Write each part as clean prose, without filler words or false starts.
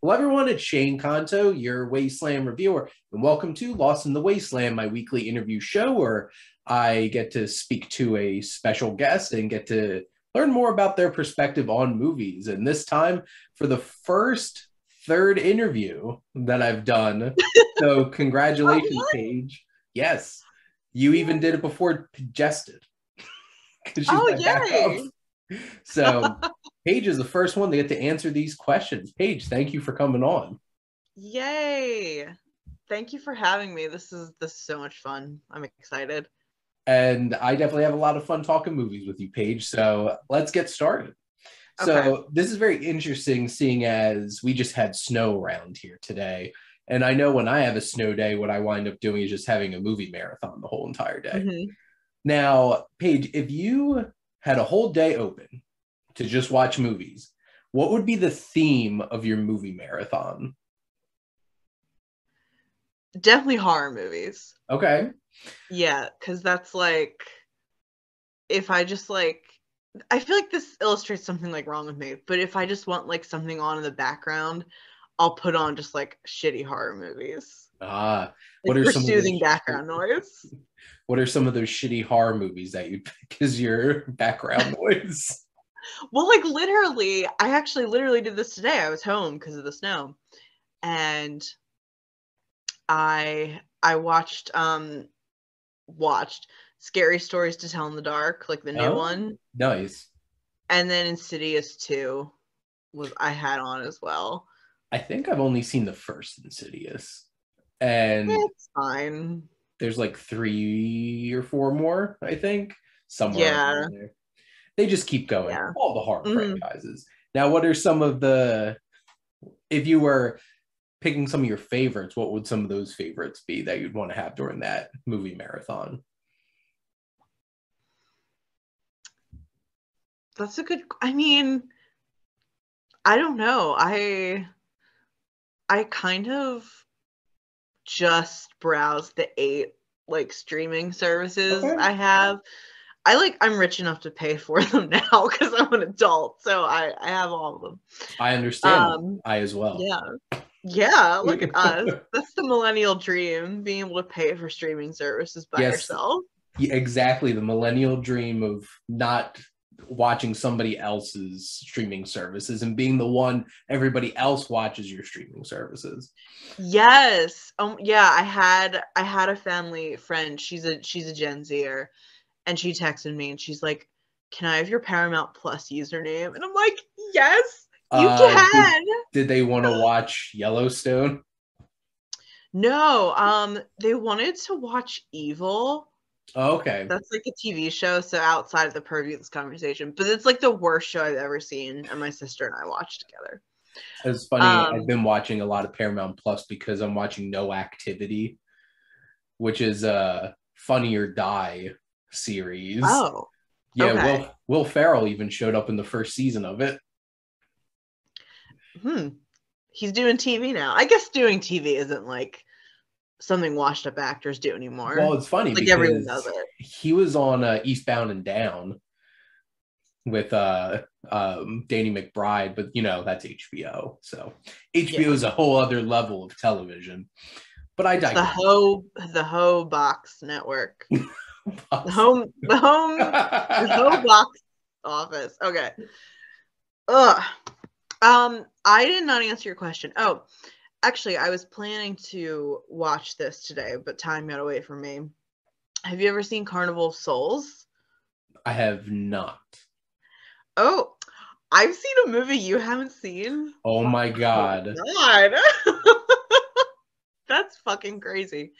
Hello, everyone. It's Shane Kanto, your Wasteland Reviewer, and welcome to Lost in the Wasteland, my weekly interview show where I get to speak to a special guest and get to learn more about their perspective on movies. And this time, for the first third interview that I've done. So, congratulations, Paige. Yes, you even did it before Jested because she's my backup. So, Paige is the first one to get to answer these questions. Paige, thank you for coming on. Yay! Thank you for having me. This is so much fun. I'm excited. And I definitely have a lot of fun talking movies with you, Paige. So let's get started. Okay. So this is very interesting, seeing as we just had snow around here today. And I know when I have a snow day, what I wind up doing is just having a movie marathon the whole entire day. Mm-hmm. Now, Paige, if you had a whole day open to just watch movies, what would be the theme of your movie marathon? Definitely horror movies. Okay. Yeah, because that's like, if I just like, I feel like this illustrates something like wrong with me, but if I just want like something on in the background, I'll put on just like shitty horror movies. What are some soothing background noise? What are some of those shitty horror movies that you pick as your background noise? Well, like literally, I actually literally did this today. I was home because of the snow, and I watched Scary Stories to Tell in the Dark, like the new one. Nice. And then Insidious 2 I had on as well. I think I've only seen the first Insidious. And it's fine. There's like 3 or 4 more, I think. Somewhere around there. They just keep going. Yeah. All the horror franchises. Now, what are some of the, if you were picking some of your favorites, what would some of those favorites be that you'd want to have during that movie marathon? That's a good, I mean, I don't know. I kind of just browse the 8 like streaming services I have. I'm rich enough to pay for them now because I'm an adult, so I have all of them. I understand. I as well. Yeah, look at us. That's the millennial dream, being able to pay for streaming services by yourself. Yeah, exactly. The millennial dream of not watching somebody else's streaming services and being the one everybody else watches your streaming services. Yes. Yeah, I had a family friend. She's a Gen Zer, and she texted me and she's like, "Can I have your Paramount Plus username?" And I'm like, "Yes, you can." Did they want to watch Yellowstone? No, they wanted to watch Evil. Oh, okay. That's like a TV show, so outside of the purview of this conversation. But it's like the worst show I've ever seen, and my sister and I watched together. It's funny, I've been watching a lot of Paramount Plus because I'm watching No Activity, which is a Funny or Die series. Oh. Yeah, okay. Will Ferrell even showed up in the first season of it. He's doing TV now. I guess doing TV isn't like something washed up actors do anymore. Well, it's funny like because everyone does it. He was on Eastbound and Down with Danny McBride, but that's HBO. So HBO is a whole other level of television. But I digress. The Ho Box Network. the home box office. Okay. I did not answer your question. Oh, actually, I was planning to watch this today, but time got away from me. Have you ever seen Carnival Souls? I have not. Oh, I've seen a movie you haven't seen. Oh my God. Oh God. That's fucking crazy.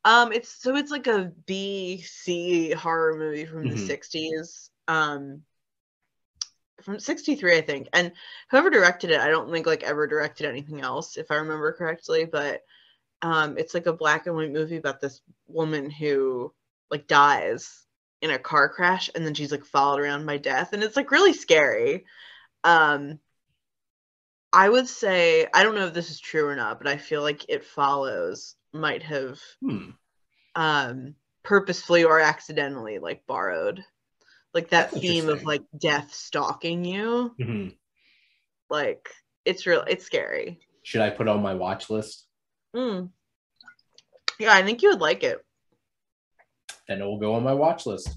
It's like a B-C horror movie from the 60s. From 63, I think. And whoever directed it, I don't think like ever directed anything else, if I remember correctly. But it's like a black and white movie about this woman who like dies in a car crash, and then she's like followed around by death, and it's like really scary. I would say, I don't know if this is true or not, but I feel like It Follows might have purposefully or accidentally like borrowed like that theme of like death stalking you. Like it's scary. Should I put on my watch list? Yeah, I think you would like it. Then it will go on my watch list.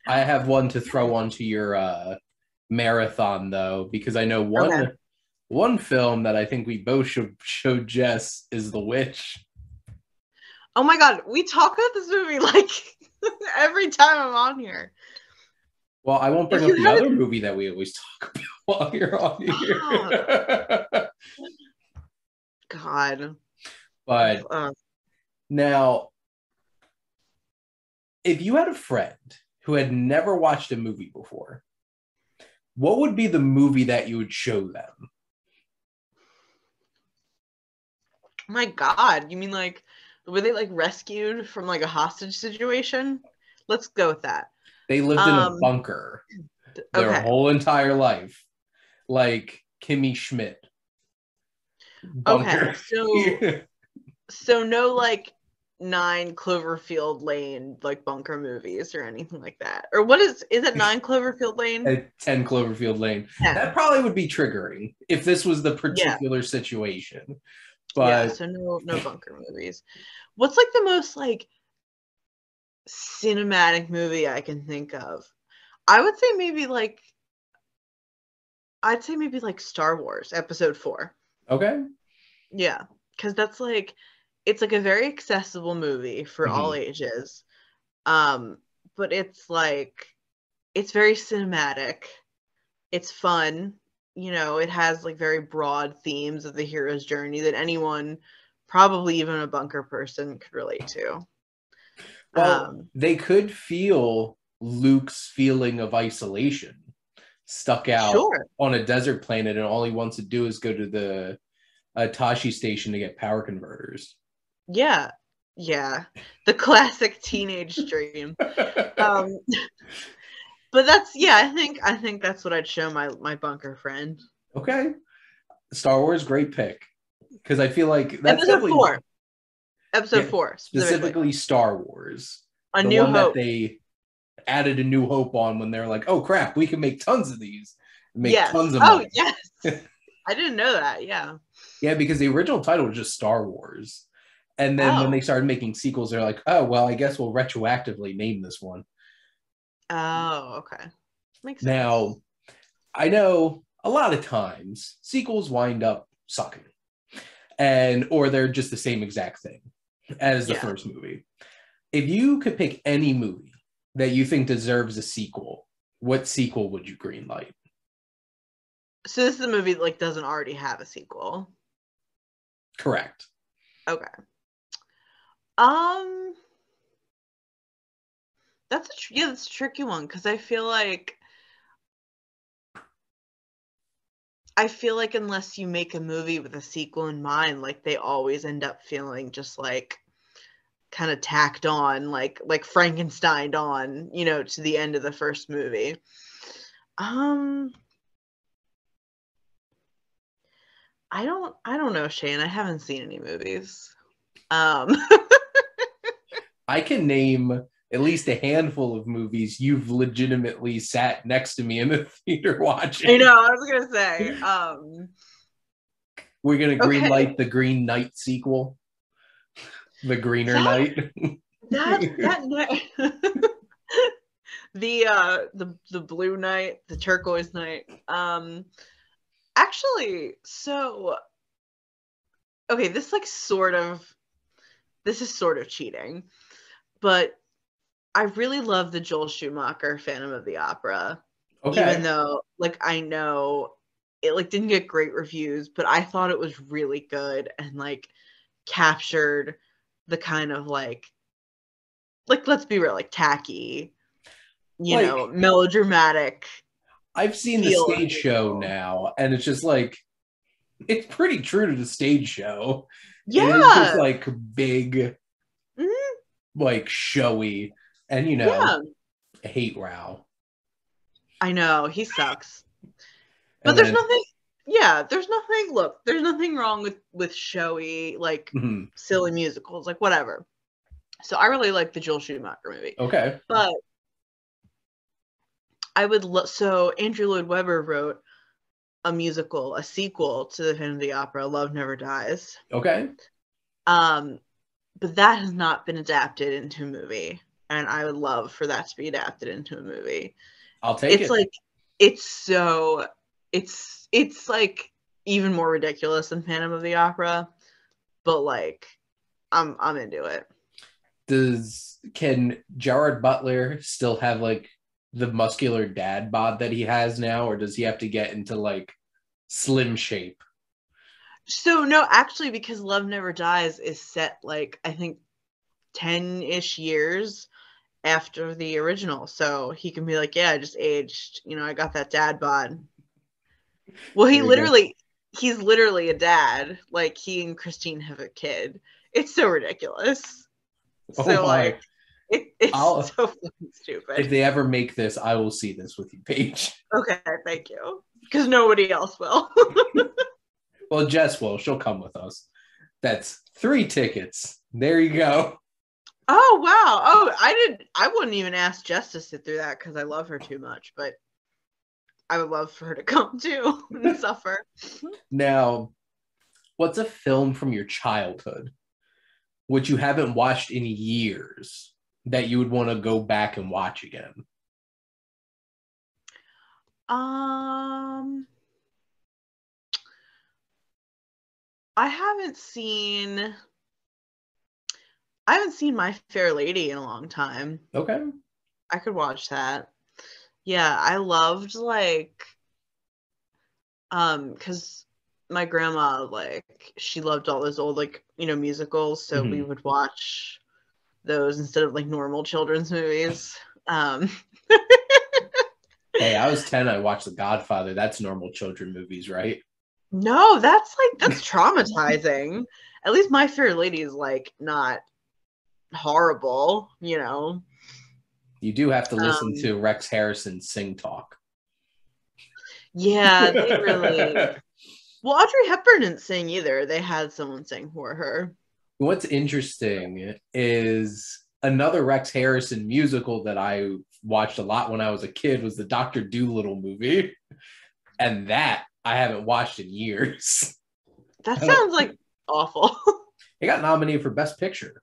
I have one to throw onto your marathon though, because I know one film that I think we both should show Jess is The Witch. Oh my god, we talk about this movie like every time I'm on here. Well, I won't bring up the other movie that we always talk about while you're on here. God. But now, if you had a friend who had never watched a movie before, what would be the movie that you would show them? My God, you mean like, were they like rescued from like a hostage situation? Let's go with that. They lived in a bunker their whole entire life, like Kimmy Schmidt. Bunker. Okay, so no like 9 Cloverfield Lane like bunker movies or anything like that, or what is it 9 Cloverfield Lane? 10 Cloverfield Lane. 10. That probably would be triggering if this was the particular Yeah. situation. But yeah, so no bunker movies. What's like the most like cinematic movie I can think of? I'd say maybe like Star Wars Episode 4. Okay. Yeah, because that's like, it's like a very accessible movie for all ages. But it's like, it's very cinematic. It's fun. You know, it has like very broad themes of the hero's journey that anyone, probably even a bunker person, could relate to. Well, they could feel Luke's feeling of isolation, stuck out on a desert planet, and all he wants to do is go to the Tashi station to get power converters. Yeah, the classic teenage dream. But that's, I think that's what I'd show my bunker friend. Okay, Star Wars, great pick, because I feel like that's Episode 4 specifically Star Wars, A New Hope. That they added A New Hope on when they're like, oh crap, we can make tons of these, tons of money. Yes. I didn't know that. Yeah, because the original title was just Star Wars, and then when they started making sequels, they're like, oh well, I guess we'll retroactively name this one. Oh, okay. Makes sense. Now, I know a lot of times sequels wind up sucking, or they're just the same exact thing as the first movie. If you could pick any movie that you think deserves a sequel, what sequel would you greenlight? So this is a movie that like doesn't already have a sequel. Correct. Okay. That's a tricky one, because I feel like unless you make a movie with a sequel in mind, like they always end up feeling just like kind of tacked on, like Frankensteined on, to the end of the first movie. I don't know, Shane. I haven't seen any movies. I can name at least a handful of movies you've legitimately sat next to me in the theater watching. I know, I was gonna say. We're gonna greenlight the Green Knight sequel. The Greener Knight. The Blue Knight, the Turquoise Knight. Actually, so okay, this is sort of cheating, but I really love the Joel Schumacher Phantom of the Opera. Okay. Even though I know it didn't get great reviews, but I thought it was really good and captured the kind of let's be real, tacky, melodramatic. I've seen the stage show now, and it's just it's pretty true to the stage show. Yeah. It is just big, showy, and I hate Rao. I know, he sucks. But there's nothing wrong with showy, silly musicals, whatever. So I really like the Joel Schumacher movie. Okay. But I would so Andrew Lloyd Webber wrote a musical, a sequel to the Phantom of the Opera, Love Never Dies. Okay. But that has not been adapted into a movie, and I would love for that to be adapted into a movie. I'll take it. Like it's like even more ridiculous than Phantom of the Opera, but like I'm into it. Can Gerard Butler still have like the muscular dad bod that he has now, or does he have to get into like slim shape? So no, actually, because Love Never Dies is set like I think 10-ish years after the original, so he can be like, yeah, I just aged, I got that dad bod. Well, he's literally a dad. Like, he and Christine have a kid. It's so ridiculous. Oh so my. like it's so fucking stupid. If they ever make this, I will see this with you, Paige. Okay, thank you, because nobody else will. Well, Jess will. She'll come with us. That's 3 tickets. There you go. Oh wow. Oh, I wouldn't even ask Jess to sit through that because I love her too much, but I would love for her to come too and suffer. Now, what's a film from your childhood which you haven't watched in years that you would want to go back and watch again? I haven't seen My Fair Lady in a long time. Okay. I could watch that. Yeah, I loved because my grandma, she loved all those old, musicals, so we would watch those instead of, normal children's movies. Hey, I was 10, I watched The Godfather. That's normal children movies, right? No, that's traumatizing. At least My Fair Lady is, not horrible, You do have to listen to Rex Harrison sing talk. Yeah, they really... Well, Audrey Hepburn didn't sing either. They had someone sing for her. What's interesting is another Rex Harrison musical that I watched a lot when I was a kid was the Doctor Doolittle movie. And that I haven't watched in years. That sounds awful. It got nominated for Best Picture.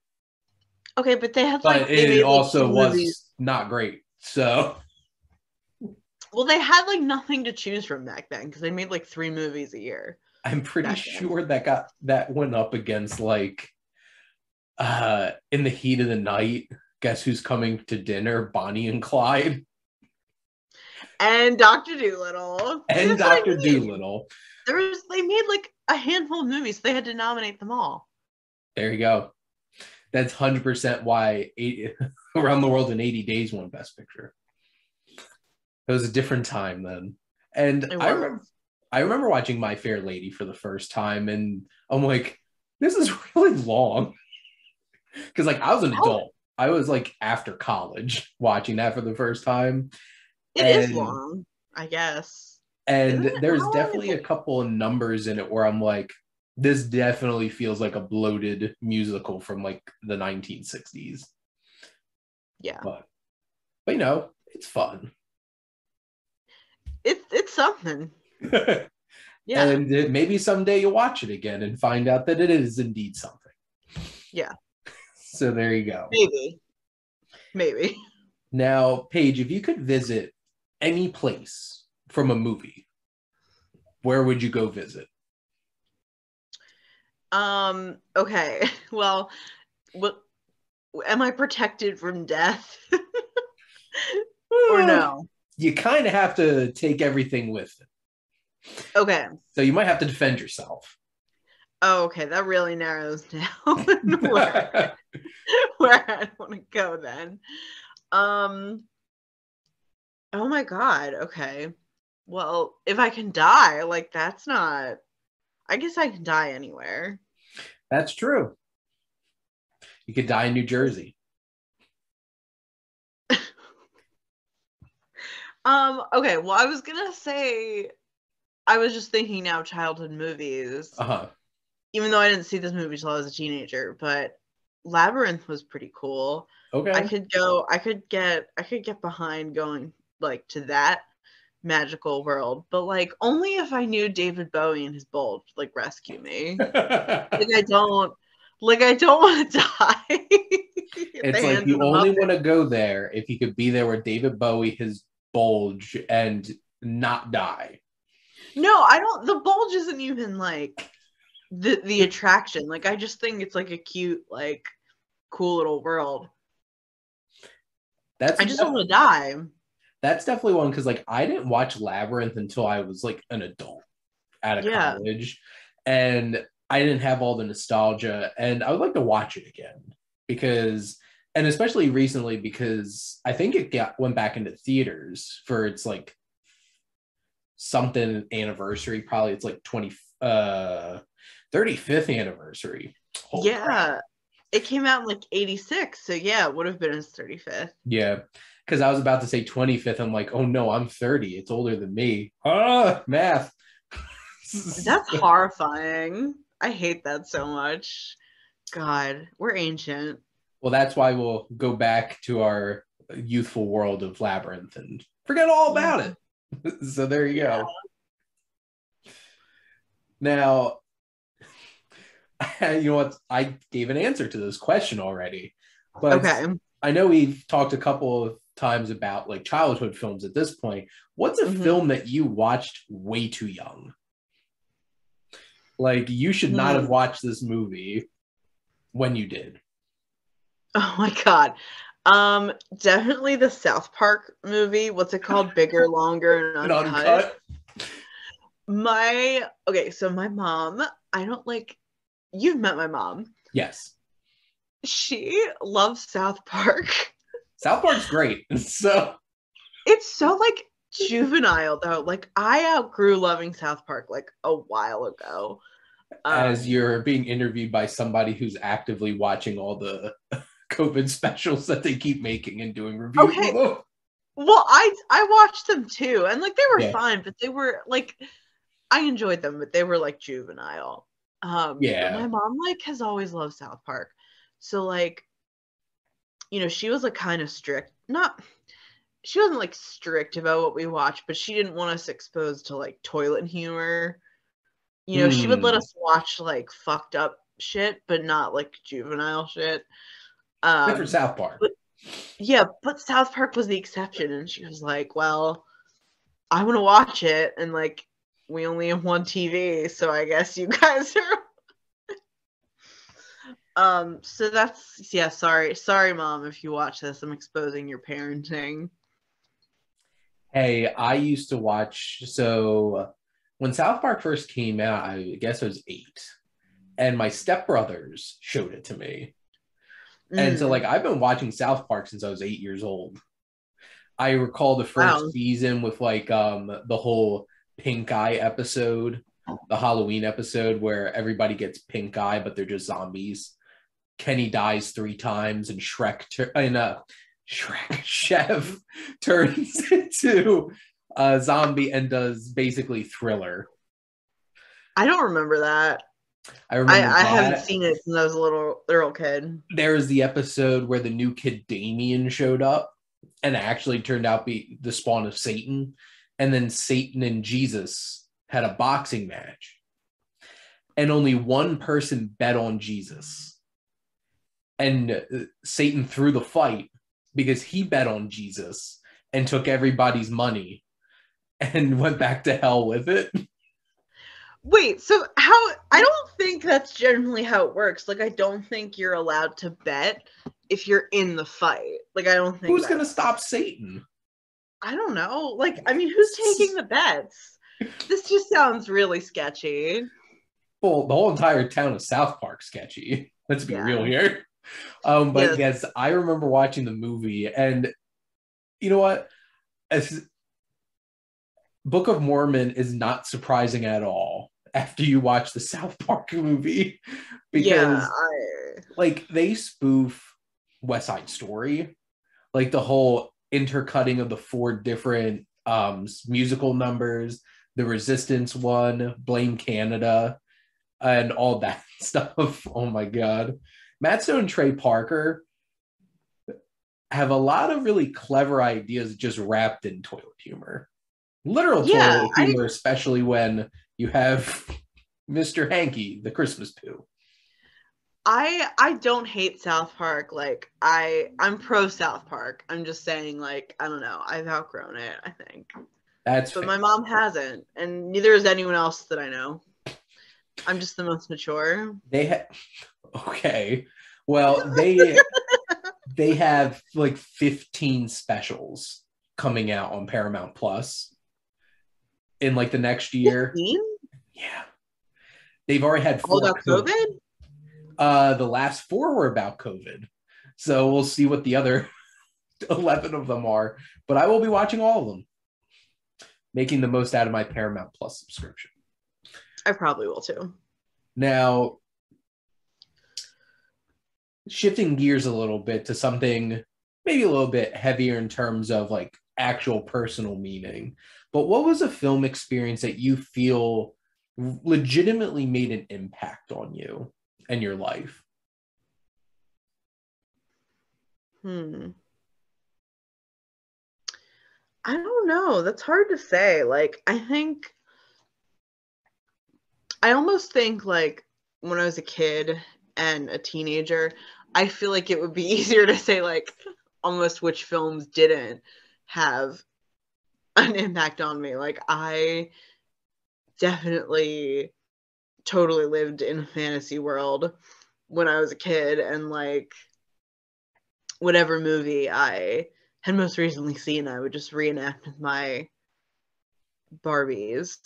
Okay, but they had but it also was movies. Not great. So, well, they had nothing to choose from back then because they made 3 movies a year. I'm pretty sure that went up against In the Heat of the Night, Guess Who's Coming to Dinner, Bonnie and Clyde. And Doctor Doolittle. And Doctor Doolittle. They made a handful of movies. They had to nominate them all. There you go. That's 100% why Around the World in 80 Days won Best Picture. It was a different time then. And I remember watching My Fair Lady for the first time, and I'm like, this is really long. Because I was an adult. I was after college watching that for the first time. It is long, I guess. And there's definitely a couple of numbers in it where I'm like, this definitely feels like a bloated musical from the 1960s. Yeah. But it's fun. It's something. Yeah. And maybe someday you'll watch it again and find out that it is indeed something. Yeah. So there you go. Maybe. Now, Paige, if you could visit any place from a movie, where would you go visit? Okay. Well, am I protected from death? Or no? You kind of have to take everything with it. Okay. So you might have to defend yourself. Oh, okay. That really narrows down where I want to go then. Oh my God. Okay. Well, if I can die, that's not... I guess I can die anywhere. That's true. You could die in New Jersey. Okay, well, I was gonna say, I was just thinking now childhood movies. Even though I didn't see this movie until I was a teenager, but Labyrinth was pretty cool. Okay. I could get behind going to that. magical world, but like only if I knew David Bowie and his bulge like rescue me. I don't want to die. It's like you only want to go there if you could be there with David Bowie, his bulge, and not die. No, I don't. The bulge isn't even like the attraction. Like I just think it's like a cute, like cool little world. I just don't want to die. That's definitely one because like I didn't watch Labyrinth until I was like an adult out of college, and I didn't have all the nostalgia, and I would like to watch it again because, and especially recently because I think it went back into theaters for its like something anniversary. Probably it's like 35th anniversary. Holy crap. It came out in like 86, so yeah, it would have been his 35th. Yeah, because I was about to say 25th. I'm like, oh no, I'm 30. It's older than me. Math. That's horrifying. I hate that so much. God, we're ancient. Well, that's why we'll go back to our youthful world of Labyrinth and forget all about it. So there you go. Now, you know what? I gave an answer to this question already. But I know we've talked a couple of times about like childhood films at this point. What's a film that you watched way too young? Like you should not have watched this movie when you did. Oh my God. Definitely the South Park movie. What's it called? Bigger, Longer, and Uncut. So my mom, I don't like, you've met my mom. Yes. She loves South Park. South Park's great. So it's so like juvenile though. Like I outgrew loving South Park like a while ago. As you're being interviewed by somebody who's actively watching all the COVID specials that they keep making and doing reviews. Okay. Well, I watched them too, and like they were fine, but they were like I enjoyed them, but they were like juvenile. But my mom like has always loved South Park, so like, you know, she was like kind of strict. She wasn't like strict about what we watched, but she didn't want us exposed to like toilet humor. You know, she would let us watch like fucked up shit, but not like juvenile shit. Good for South Park. But South Park was the exception, and she was like, "Well, I want to watch it, and like we only have one TV, so I guess you guys are." So that's sorry, Mom, if you watch this, I'm exposing your parenting. Hey, I used to watch. So when South Park first came out, I guess I was 8, and my stepbrothers showed it to me. And so, like, I've been watching South Park since I was 8 years old. I recall the first season with, like, the whole pink eye episode, the Halloween episode where everybody gets pink eye, but they're just zombies. Kenny dies 3 times, and Chef turns into a zombie and does basically Thriller. I don't remember that. I haven't seen it since I was a little kid. There was the episode where the new kid Damien showed up and actually turned out to be the spawn of Satan. And then Satan and Jesus had a boxing match. And only one person bet on Jesus. And Satan threw the fight because he bet on Jesus and took everybody's money and went back to hell with it. Wait, so I don't think that's generally how it works. Like, I don't think you're allowed to bet if you're in the fight. Like, I don't think who's going to stop Satan? I don't know. Like, I mean, who's taking the bets? This just sounds really sketchy. Well, the whole entire town of South Park sketchy. Let's be real here. But yes, I remember watching the movie, and you know what? Book of Mormon is not surprising at all after you watch the South Park movie, because like they spoof West Side Story, like the whole intercutting of the 4 different musical numbers, the Resistance one, Blame Canada, and all that stuff. Oh my God. Matt Stone and Trey Parker have a lot of really clever ideas just wrapped in toilet humor. Literal Yeah, toilet humor, especially when you have Mr. Hanky, the Christmas poo. I don't hate South Park. Like I'm pro South Park. I'm just saying, like, I don't know. I've outgrown it, I think. That's But fair. my mom hasn't, and neither is anyone else that I know. I'm just the most mature. Okay. Well, they have like 15 specials coming out on Paramount Plus in like the next year. 15? Yeah. They've already had All 4 about COVID? The last 4 were about COVID. So we'll see what the other 11 of them are, but I will be watching all of them, making the most out of my Paramount Plus subscription. I probably will too. Now, shifting gears a little bit to something maybe a little bit heavier in terms of like actual personal meaning, but what was a film experience that you feel legitimately made an impact on you and your life? I don't know. That's hard to say. Like, I almost think like when I was a kid and a teenager, I feel like it would be easier to say like almost which films didn't have an impact on me. Like, I definitely totally lived in a fantasy world when I was a kid, and like whatever movie I had most recently seen, I would just reenact with my Barbies.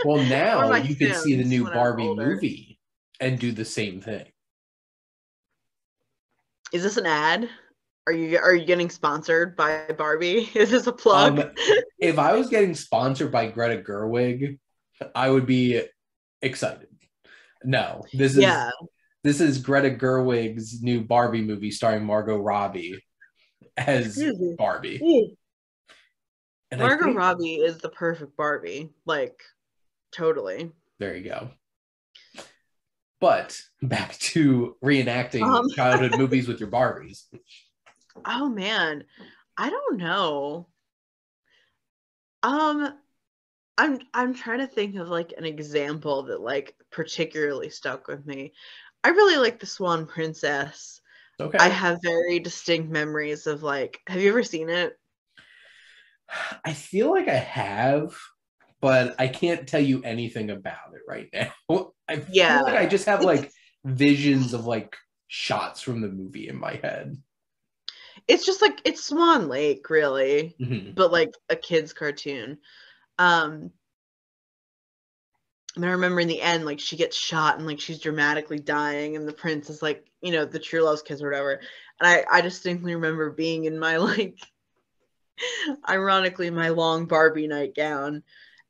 Well, Or now my you could see the Sims new when I was Barbie older. movie and do the same thing. Is this an ad? Are you getting sponsored by Barbie? Is this a plug? If I was getting sponsored by Greta Gerwig, I would be excited. No, Yeah. this is Greta Gerwig's new Barbie movie starring Margot Robbie as Excuse me. Barbie. Ooh. And I Margot think Robbie is the perfect Barbie. Like, totally. there you go. But back to reenacting Um, childhood movies with your Barbies. oh man. I don't know. Um, I'm trying to think of like an example that like particularly stuck with me. I really like the Swan Princess. I Okay. have very distinct memories of like, have you ever seen it? I feel like I have, but I can't tell you anything about it right now. I feel like Yeah. I just have It's like visions of like shots from the movie in my head. it's just like it's Swan Lake, really, Mm-hmm. but like a kid's cartoon. Um, and I remember in the end, like she gets shot and like she's dramatically dying, and the prince is like, the true love's kiss or whatever. And I distinctly remember being in my like, ironically, my long Barbie nightgown,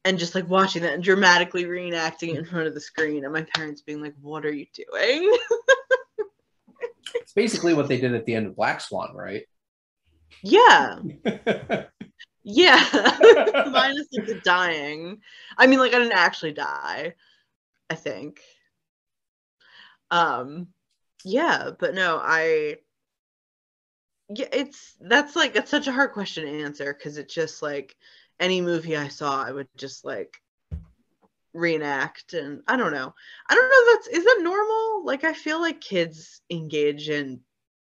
and just like watching that and dramatically reenacting it in front of the screen, and my parents being like, "What are you doing?" It's basically what they did at the end of Black Swan, right? Yeah, yeah. Minus like the dying. I mean, like I didn't actually die, I think. Um, yeah, but no, yeah, that's such a hard question to answer because it's just like any movie I saw, I would just like reenact, and I don't know is that normal? Like I feel like kids engage in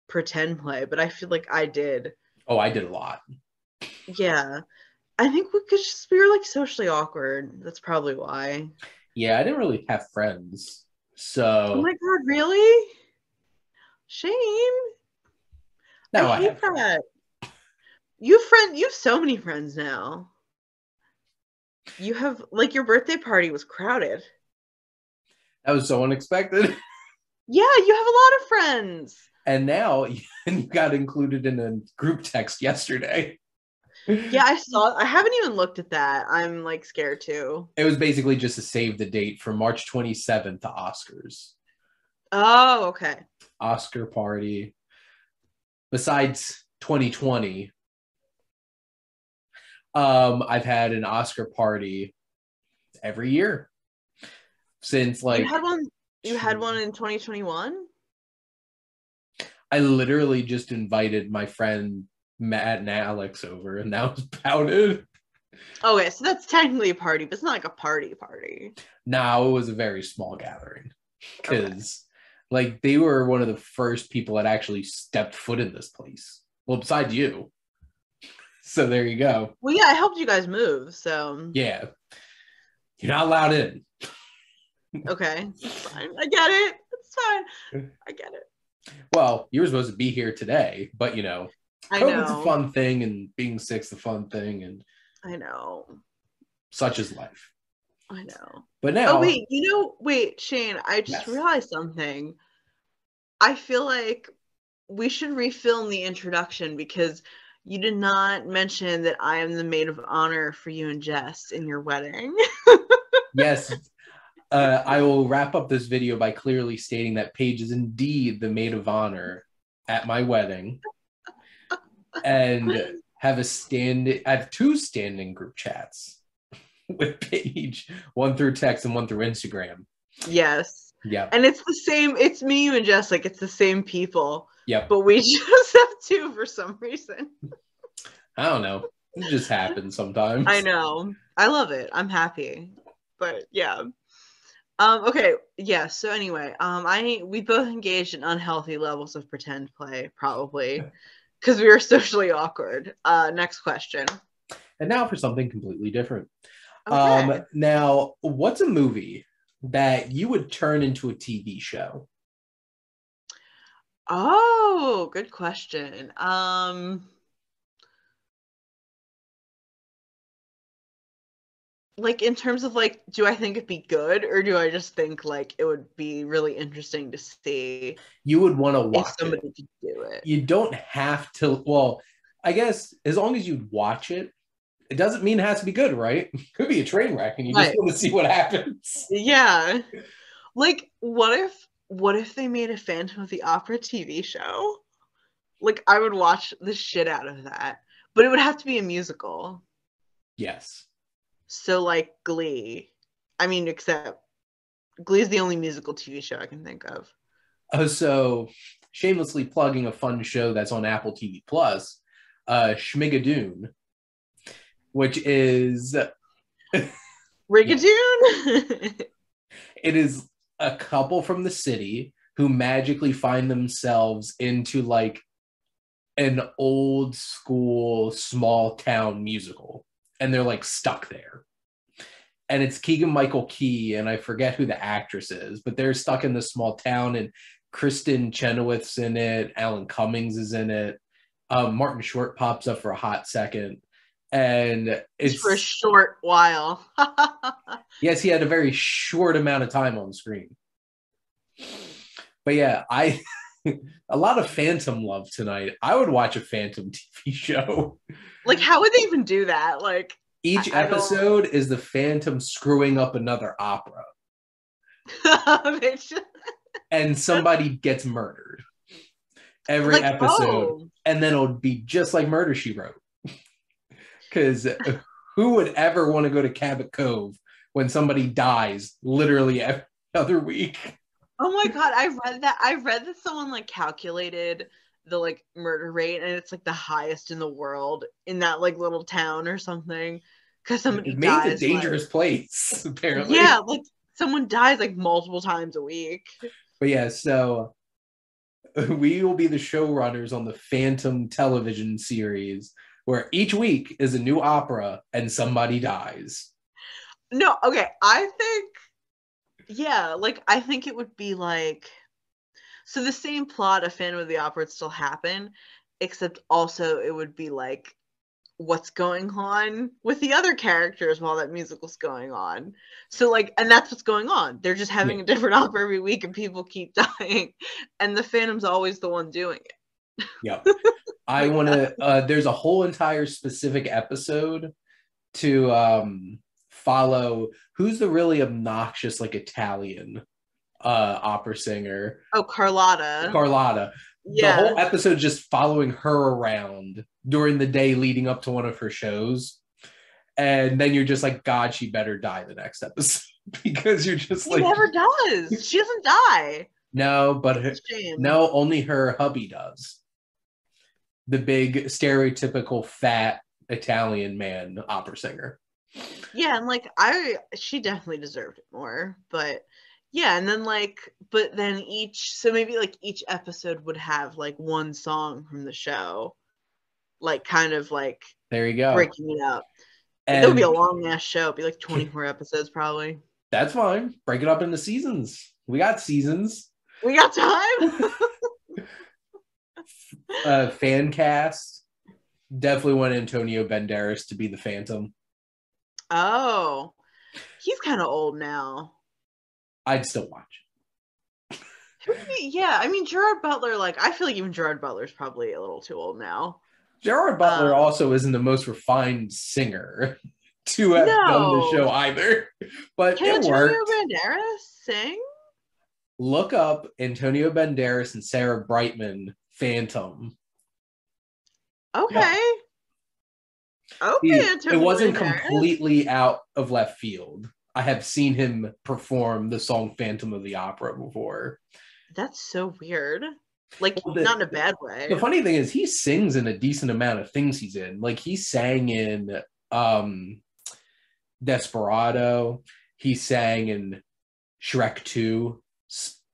pretend play, but I feel like I did. Oh, I did a lot. Yeah. I think we were like socially awkward. That's probably why. Yeah, I didn't really have friends. Oh my So god, really? Shame. I now I hate have friends. that. You have so many friends now. You have like your birthday party was crowded. That was so unexpected. Yeah, you have a lot of friends. And now you got included in a group text yesterday. Yeah, I haven't even looked at that. I'm like scared too. It was basically just to save the date for March 27th to Oscars. Oh, okay. Oscar party. Besides 2020, I've had an Oscar party every year since You like had one you had one in 2021? I literally just invited my friend Matt and Alex over, and that was about it. Okay, so that's technically a party, but it's not like a party party. No, it was a very small gathering because, like, they were one of the first people that actually stepped foot in this place. Well, besides you. So there you go. Well, yeah, I helped you guys move, so Yeah. You're not allowed in. okay, it's fine. I get it. It's fine. I get it. Well, you were supposed to be here today, but I COVID's a know. fun thing, and being sick's a fun thing, and I know. such is life. I know. But now, Oh wait, Shane, I just yes. realized something. I feel like we should refilm the introduction because you did not mention that I am the maid of honor for you and Jess in your wedding. Yes, I will wrap up this video by clearly stating that Paige is indeed the maid of honor at my wedding, and I have two standing group chats with Paige, one through text and one through Instagram. Yes. Yeah. And it's the same, it's me, you, and Jess, like it's the same people. Yep. But we just have two for some reason. I don't know. It just happens sometimes. I know. I love it. I'm happy. But yeah. Okay, yeah, so anyway, we both engaged in unhealthy levels of pretend play, probably. Because we were socially awkward. Next question. And now for something completely different. Okay. Now, what's a movie that you would turn into a TV show? Oh, good question. Like in terms of like, do I think it'd be good, or do I just think like it would be really interesting to see You would want to if watch somebody it. could do it? You don't have to. Well, I guess as long as you watch it, it doesn't mean it has to be good, right? It could be a train wreck, and you just want to see what happens. Yeah. Like, what if they made a Phantom of the Opera TV show? Like, I would watch the shit out of that. But it would have to be a musical. Yes. So, like, Glee. I mean, except Glee's the only musical TV show I can think of. Oh, so shamelessly plugging a fun show that's on Apple TV Plus, Schmigadoon, which is Rigadoon? It is a couple from the city who magically find themselves into like an old school small town musical, and they're like stuck there. And it's Keegan Michael Key, and I forget who the actress is, but they're stuck in this small town, and Kristen Chenoweth's in it, Alan Cummings is in it, Martin Short pops up for a hot second, and it's for a short while. Yes, he had a very short amount of time on screen. But yeah, a lot of Phantom love tonight. I would watch a Phantom TV show. Like, how would they even do that? Like, each episode is the Phantom screwing up another opera. And somebody gets murdered every episode. And then it'll be just like Murder, She Wrote. Because who would ever want to go to Cabot Cove when somebody dies literally every other week? Oh my god, I read that someone like calculated the like murder rate, and it's like the highest in the world in that like little town or something. Because somebody dies. It's a dangerous place, apparently. Yeah, like someone dies like multiple times a week. But yeah, so we will be the showrunners on the Phantom television series, where each week is a new opera and somebody dies. No, okay, I think I think it would be like, so the same plot of Phantom of the Opera would still happen, except also it would be like what's going on with the other characters while that musical's going on. So like, and that's what's going on. They're just having a different opera every week and people keep dying, and the Phantom's always the one doing it. Yeah. I want to, there's a whole entire specific episode to follow who's the really obnoxious like Italian opera singer. Oh, Carlotta. Yeah. The whole episode just following her around during the day leading up to one of her shows, and then you're just like, God, she better die the next episode. Because you're just she never does. She doesn't die. No, but no, only her hubby does. the big stereotypical fat Italian man opera singer. Yeah, and like she definitely deserved it more, but yeah, and then but then maybe like each episode would have like one song from the show, like kind of like there you go, breaking it up. And that would be a long ass show. It'd be like 24 episodes probably. That's fine. Break it up into seasons. We got seasons. We got time. Fan cast. Definitely want Antonio Banderas to be the Phantom. Oh, he's kind of old now. I'd still watch. Yeah, I mean Gerard Butler. Like, I feel like even Gerard Butler's probably a little too old now. Gerard Butler also isn't the most refined singer to have done the show either, but can it worked. Antonio Banderas sing? Look up Antonio Banderas and Sarah Brightman Phantom. Okay. Yeah. Okay, it wasn't completely out of left field. I have seen him perform the song Phantom of the Opera before. That's so weird. Like, not in a bad way. The funny thing is he sings in a decent amount of things he's in. Like, he sang in Desperado. He sang in Shrek 2,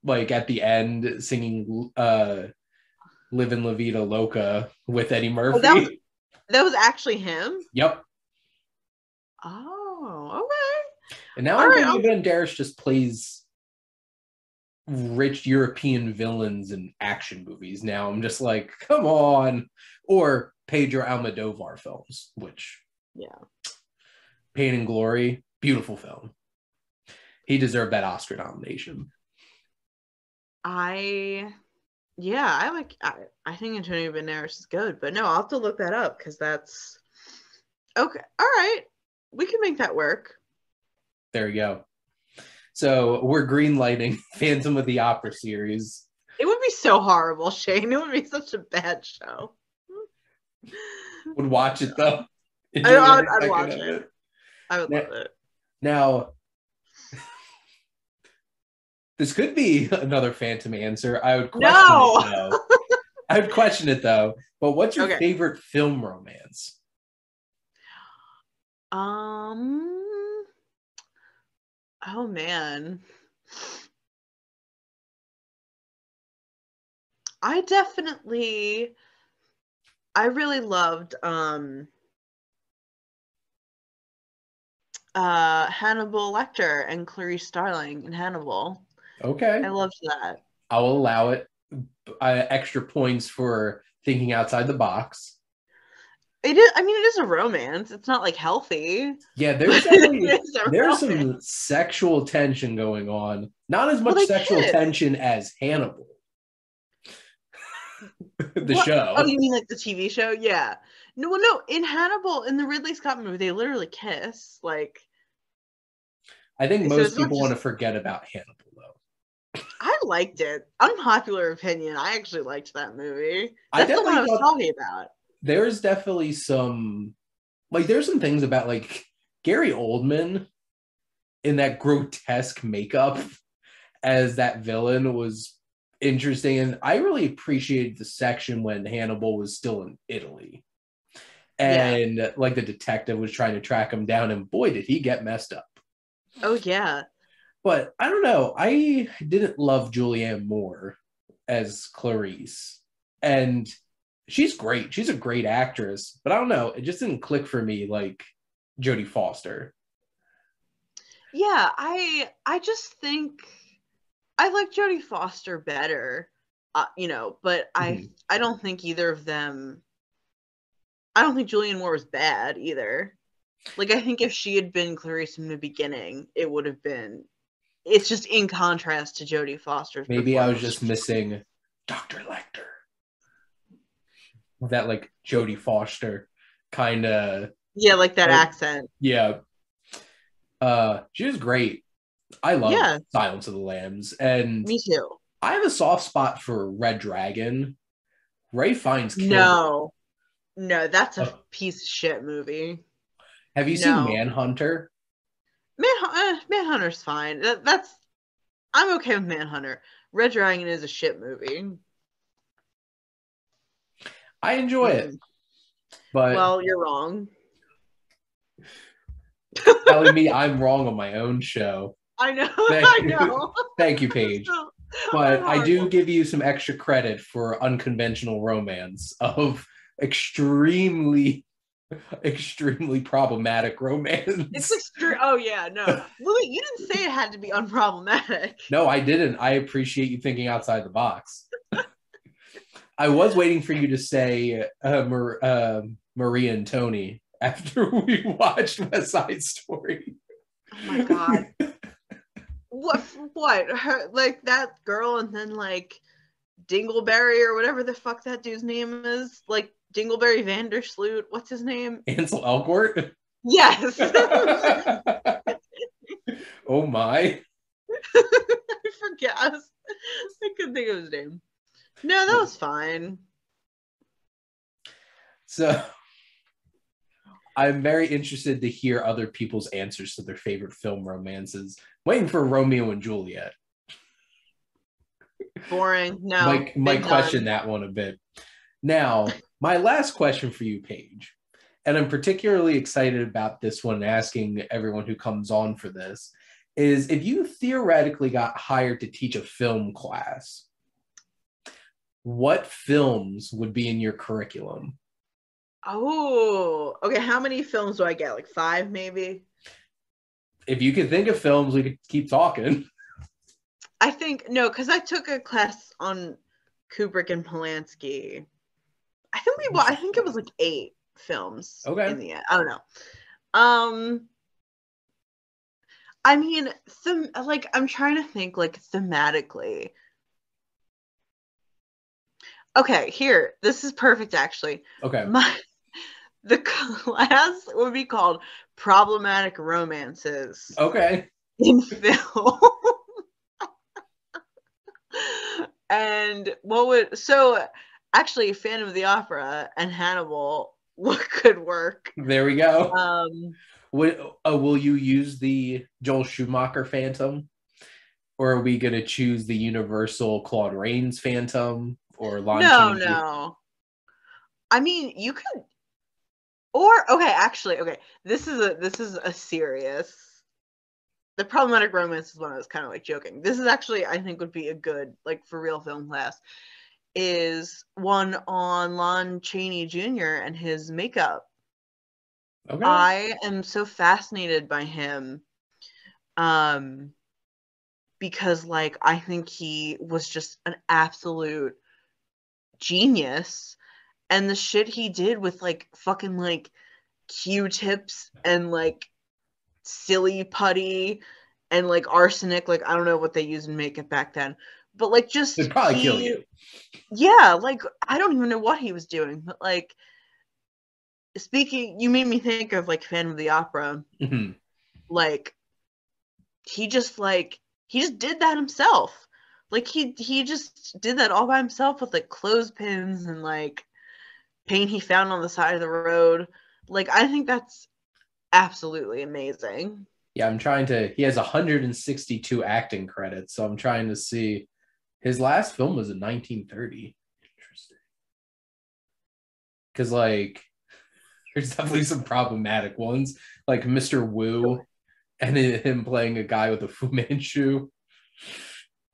like at the end, singing Livin' La Vida Loca with Eddie Murphy. Oh, that was actually him? Yep. Oh, okay. And now Antonio Banderas just plays rich European villains in action movies. Now I'm just like, come on. Or Pedro Almodovar films, which, Pain and Glory, beautiful film. He deserved that Oscar nomination. I think Antonio Banderas is good, but no, I'll have to look that up because that's okay. All right, we can make that work. There you go. So we're greenlighting Phantom of the Opera series. It would be so horrible, Shane. It would be such a bad show. Would watch it though. I'd watch it. I would love it. Now, this could be another Phantom answer. I would question it though. I would question it though. But what's your favorite film romance? Oh man. I really loved Hannibal Lecter and Clarice Starling in Hannibal. Okay. I loved that. I'll allow it. Extra points for thinking outside the box. It is. I mean, it is a romance. It's not like healthy. Yeah, there's some sexual tension going on. Not as much sexual tension as Hannibal. Show. Oh, you mean like the TV show? Yeah. No. In Hannibal, in the Ridley Scott movie, they literally kiss. Like, I think most people want to forget about Hannibal, though. I liked it. Unpopular opinion. I actually liked that movie. That's the one I was talking about. There's definitely some, there's some things about Gary Oldman in that grotesque makeup as that villain was interesting, and I really appreciated the section when Hannibal was still in Italy, and the detective was trying to track him down, and boy did he get messed up. Oh yeah. But I don't know, I didn't love Julianne Moore as Clarice, and she's great, she's a great actress, but I don't know, it just didn't click for me like Jodie Foster. Yeah, I just think I like Jodie Foster better, but I don't think either of them. I don't think Julianne Moore was bad either. I think if she had been Clarice from the beginning, it would have been. It's just in contrast to Jodie Foster's. Maybe I was just missing Dr. Lecter. That Jodie Foster kind of. Yeah, that accent. Yeah. She was great. I love Silence of the Lambs, and me too. I have a soft spot for Red Dragon. Ray Fiennes killed it. No, that's a piece of shit movie. Have you seen Manhunter? Manhunter's fine. I'm okay with Manhunter. Red Dragon is a shit movie. I enjoy it, but Well, you're wrong. telling me I'm wrong on my own show. I know. Thank I you, know. thank you, Paige. So, I'm But I do horrible. give you some extra credit for unconventional romance of extremely, extremely problematic It's romance. extreme. Oh yeah, no, Louis, you didn't say it had to be unproblematic. No, I didn't. I appreciate you thinking outside the box. I was waiting for you to say Maria and Tony after we watched West Side Story. Oh my god, what? What? Her, like that girl, and then like Dingleberry or whatever the fuck that dude's name is, like Dingleberry Vandersloot. What's his name? Ansel Elgort? Yes. Oh my. I forget. I couldn't think of his name. No, that was fine. So I'm very interested to hear other people's answers to their favorite film romances. Waiting for Romeo and Juliet. Boring. No. Might question that one a bit. Now, my last question for you, Paige, and I'm particularly excited about this one, asking everyone who comes on for this, is if you theoretically got hired to teach a film class, what films would be in your curriculum? Oh, okay. How many films do I get? Like 5, maybe? If you could think of films, we could keep talking. I think, no, because I took a class on Kubrick and Polanski. I think it was like 8 films in the end. I don't know. I mean, like, I'm trying to think, like, thematically. Okay, here. This is perfect, actually. Okay. The class would be called Problematic Romances. Okay. In film. And actually, Phantom of the Opera and Hannibal could work. There we go. Will you use the Joel Schumacher Phantom? Or are we going to choose the Universal Claude Rains Phantom or Lon Chaney Jr.? No. I mean, you could, or okay. This is a serious. The Problematic Romance is one I was kind of like joking. This is actually, I think, would be a good, like, for real film class. Is one on Lon Chaney Jr. and his makeup. Okay. I am so fascinated by him. Because, like, I think he was just an absolute genius. And the shit he did with, like, fucking, like, Q-tips and, like, silly putty and, like, arsenic. Like, I don't know what they used in makeup back then. But, like, just... It'd probably kill you. Yeah, like, I don't even know what he was doing. But, like, you made me think of, like, Phantom of the Opera. Mm-hmm. Like, he just did that himself. Like, he just did that all by himself with, like, clothespins and, like, paint he found on the side of the road. Like, I think that's absolutely amazing. Yeah, he has 162 acting credits, so I'm trying to see. His last film was in 1930. Interesting. Because, like, there's definitely some problematic ones, like Mr. Wu and him playing a guy with a Fu Manchu.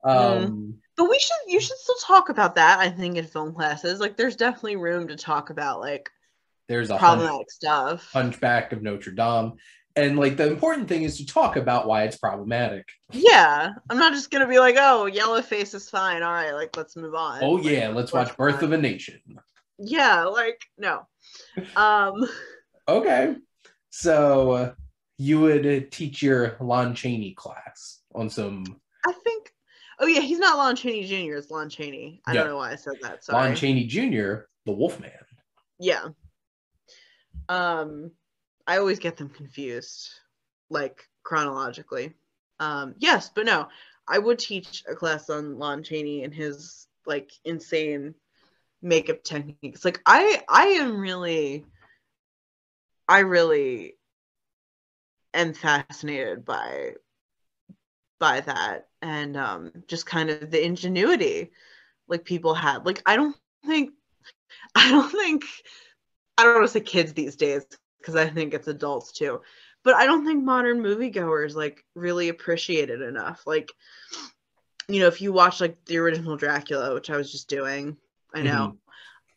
But you should still talk about that, I think, in film classes. Like, there's definitely room to talk about, like, there's a problematic stuff. Hunchback of Notre Dame. And, like, the important thing is to talk about why it's problematic. Yeah. I'm not just going to be like, oh, yellow face is fine. All right, like, let's move on. Oh, yeah, let's watch Birth of a Nation. Yeah, like, no. Okay. So you would teach your Lon Chaney class on some... I think... Oh, yeah, he's not Lon Chaney Jr. It's Lon Chaney. I don't know why I said that. Sorry. Lon Chaney Jr., the Wolfman. Yeah. I always get them confused, like, chronologically. Yes, but no. I would teach a class on Lon Chaney and his, like, insane makeup techniques. Like, I really am fascinated by that, and just kind of the ingenuity, like, people had. Like, I don't think I don't want to say kids these days, because I think it's adults too, but I don't think modern moviegoers like really appreciate it enough. Like, if you watch like the original Dracula, which I was just doing, I know,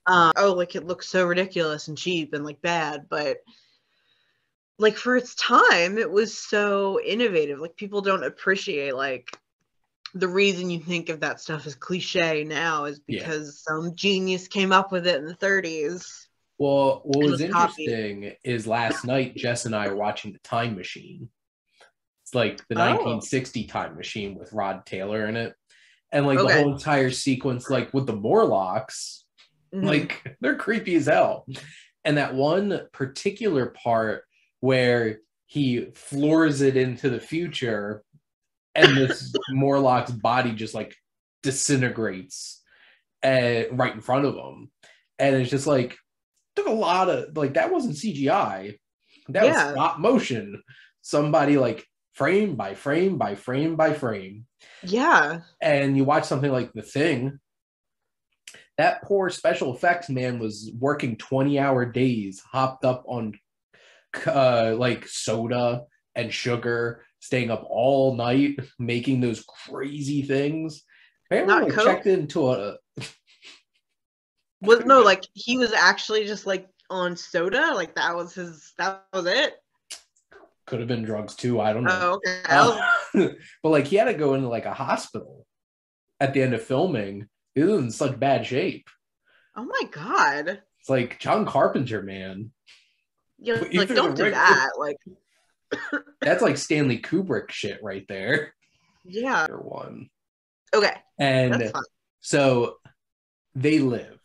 like it looks so ridiculous and cheap and like bad, but like for its time, it was so innovative. Like people don't appreciate like the reason you think of that stuff as cliche now is because some genius came up with it in the 30s. Well, what was copied. interesting is last night, Jess and I were watching The Time Machine. It's like the 1960 Time Machine with Rod Taylor in it. And like the whole entire sequence, like with the Morlocks, like they're creepy as hell. And that one particular part where he floors it into the future and this Morlock's body just like disintegrates right in front of him. And it's just like, took a lot of, like, that wasn't CGI. That was stop motion. Somebody like frame by frame by frame by frame. Yeah. And you watch something like The Thing, that poor special effects man was working 20-hour days, hopped up on like soda and sugar, staying up all night, making those crazy things. Apparently, like, checked into a... like he was actually just like on soda, like that was it. Could have been drugs too, I don't know. Okay. But like he had to go into like a hospital at the end of filming. He was in such bad shape. Oh my god. It's like John Carpenter, man. Yeah, like don't do that. Like that's like Stanley Kubrick shit right there. Yeah. One. Okay. And so They Live.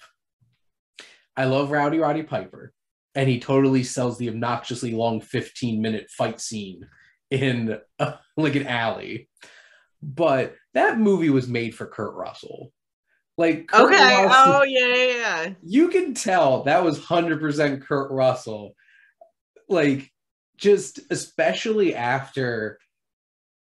I love Rowdy Roddy Piper, and he totally sells the obnoxiously long 15-minute fight scene in like an alley. But that movie was made for Kurt Russell. Like, Kurt Russell, oh yeah. You can tell that was 100% Kurt Russell. Like, just especially after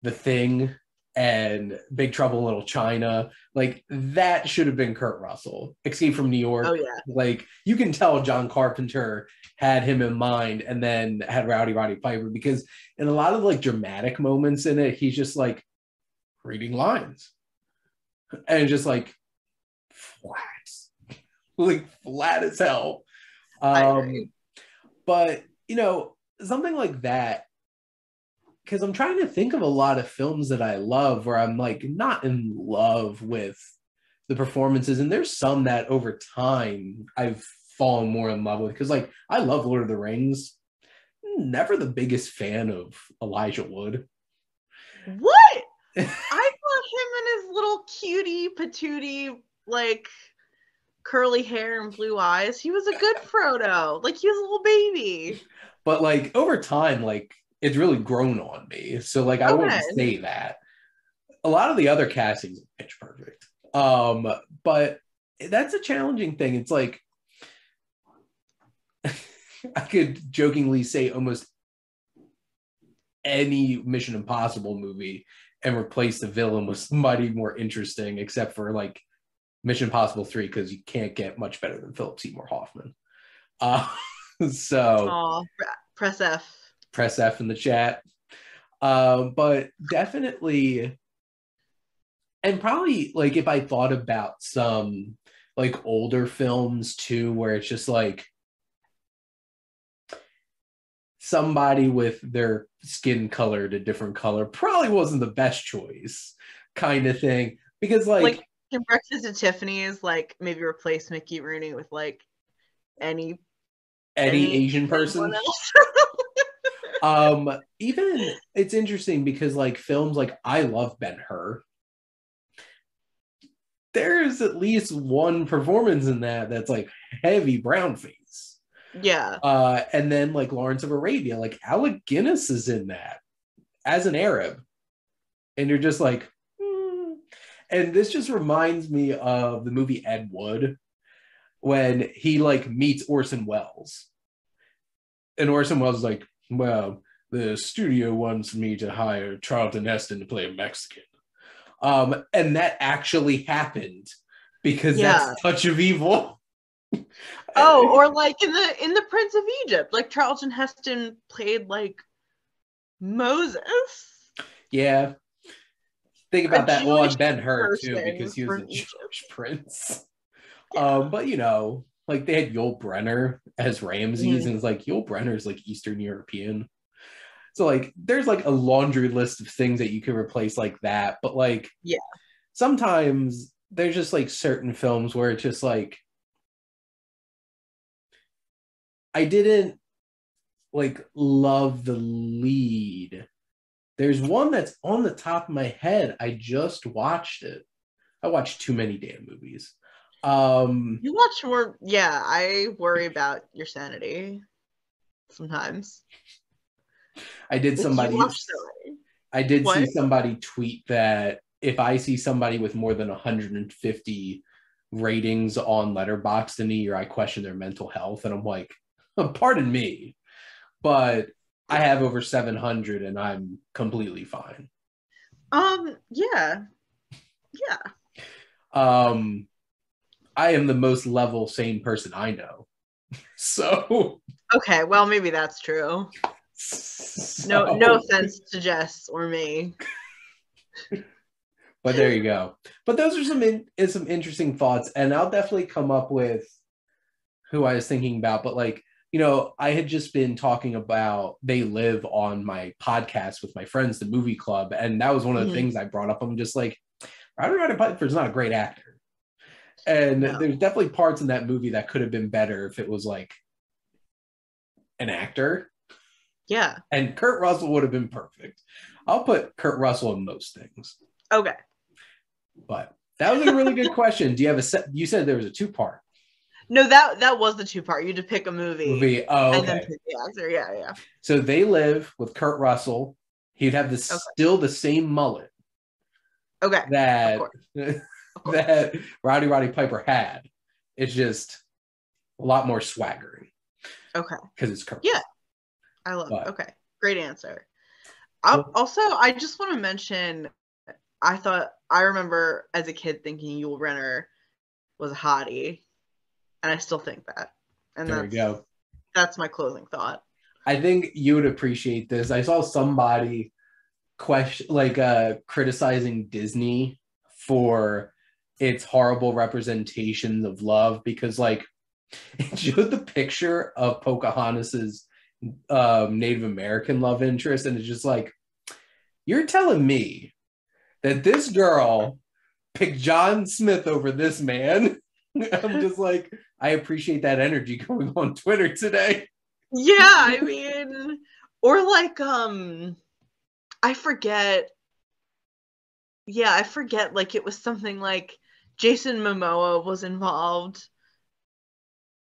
The Thing and Big Trouble in Little China, like that should have been Kurt Russell. Escape from New York. Oh yeah. Like you can tell John Carpenter had him in mind and then had Rowdy Roddy Piper, because in a lot of like dramatic moments in it, he's just like reading lines and just like flat, like flat as hell. But something like that, because I'm trying to think of a lot of films that I love where I'm like not in love with the performances, and there's some that over time I've fallen more in love with, because like I love Lord of the Rings. Never the biggest fan of Elijah Wood. What? I thought him and his little cutie patootie, like curly hair and blue eyes, he was a good Frodo. Like he was a little baby. But like over time, like it's really grown on me. So like I wouldn't say that. A lot of the other castings are pitch perfect. But that's a challenging thing. It's like I could jokingly say almost any Mission Impossible movie and replace the villain with somebody more interesting, except for like Mission Impossible 3, because you can't get much better than Philip Seymour Hoffman. So press F. Press F in the chat. But definitely, and probably like if I thought about some like older films too, where it's just like somebody with their skin colored a different color probably wasn't the best choice, kind of thing. Because like in Breakfast at Tiffany's, like maybe replace Mickey Rooney with like any Asian person. Even it's interesting because like films like I love Ben-Hur, there's at least one performance in that that's like heavy brown face. Yeah. And then like Lawrence of Arabia, like Alec Guinness is in that as an Arab, and you're just like And this just reminds me of the movie Ed Wood, when he like meets Orson Welles, and Orson Welles is like, well, the studio wants me to hire Charlton Heston to play a Mexican. And that actually happened because that's Touch of Evil. Oh, or like in the Prince of Egypt, like Charlton Heston played like Moses. Yeah. Think A about that Jewish on Ben-Hur too, person because he was a from Egypt. Jewish prince. Yeah. But you know, like they had Yul Brynner as Ramses, and it's like Yul Brynner's like Eastern European. So like there's like a laundry list of things that you could replace like that. But like Yeah. sometimes there's just like certain films where it's just like I didn't like love the lead. There's one that's on the top of my head. I just watched it. I watched too many damn movies. You watch more. Yeah, I worry about your sanity sometimes. I did Like you somebody watch so many. I did see What? somebody tweet that if I see somebody with more than 150 ratings on Letterboxd in a year, I question their mental health. And I'm like, pardon me, but I have over 700 and I'm completely fine. Yeah. Yeah. I am the most level sane person I know. So Okay, well maybe that's true. No offense to Jess or me. But there you go. But those are some interesting thoughts, and I'll definitely come up with who I was thinking about. But like, you know, I had just been talking about They Live on my podcast with my friends, the movie club, and that was one of the things I brought up. I'm just like, Roddy Piper's not a great actor, and there's definitely parts in that movie that could have been better if it was like an actor. Yeah. And Kurt Russell would have been perfect. I'll put Kurt Russell in most things. Okay. But that was a really good question. Do you have a set? You said there was a 2-part. No, that was the 2-part. You had to pick a movie. Oh, okay. And then pick the actor. Yeah, yeah. So They Live with Kurt Russell. He'd have still the same mullet. Okay. That that Roddy Piper had. It's just a lot more swaggering. Okay. Because it's Kurt. Yeah. I love it. Okay. Great answer. Also, I just want to mention, I remember as a kid thinking Yul Brynner was a hottie, and I still think that. And there you go. That's my closing thought. I think you would appreciate this. I saw somebody criticizing Disney for its horrible representations of love because like it showed the picture of Pocahontas's Native American love interest, and it's just like, you're telling me that this girl picked John Smith over this man? I'm just like, I appreciate that energy going on Twitter today. Yeah, I mean, or like, I forget. Yeah, I forget. Like, it was something like Jason Momoa was involved.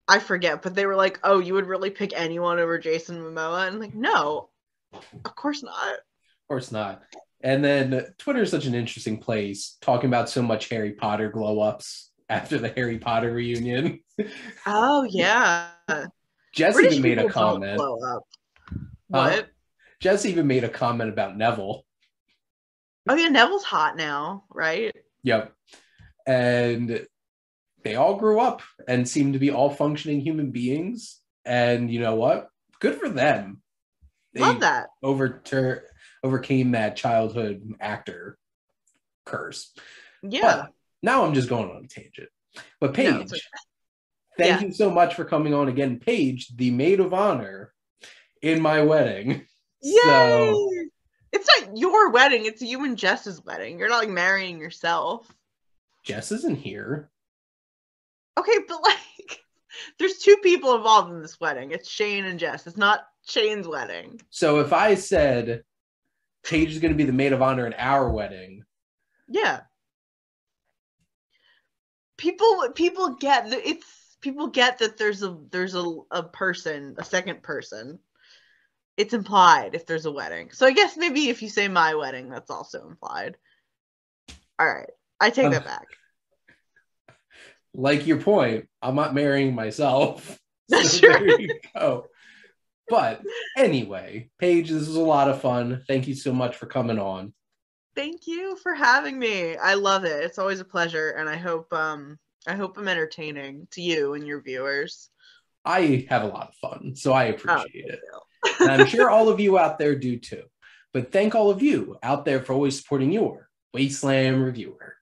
I forget, but they were like, "Oh, you would really pick anyone over Jason Momoa?" And I'm like, no, of course not. Of course not. And then Twitter is such an interesting place, talking about so much Harry Potter glow ups after the Harry Potter reunion. Oh yeah. Jess even made a comment. Blow up. What? Jess even made a comment about Neville. Oh yeah, Neville's hot now, right? Yep. And they all grew up and seem to be all functioning human beings. And you know what? Good for them. Love that. Overcame that childhood actor curse. Yeah. But now I'm just going on a tangent. But Paige, thank you so much for coming on again. Paige, the maid of honor in my wedding. Yay! So it's not your wedding, it's you and Jess's wedding. You're not like marrying yourself. Jess isn't here. Okay, but like there's 2 people involved in this wedding. It's Shane and Jess. It's not Shane's wedding. So if I said Paige is going to be the maid of honor in our wedding. Yeah. People get that there's a person, a second person. It's implied if there's a wedding. So I guess maybe if you say my wedding, that's also implied. All right. I take that back. Like your point, I'm not marrying myself. That's so true. There you go. But anyway, Paige, this was a lot of fun. Thank you so much for coming on. Thank you for having me. I love it. It's always a pleasure, and I hope I hope I'm entertaining to you and your viewers. I have a lot of fun, so I Oh, appreciate it. And I'm sure all of you out there do too. But thank all of you out there for always supporting your Wasteland Reviewer.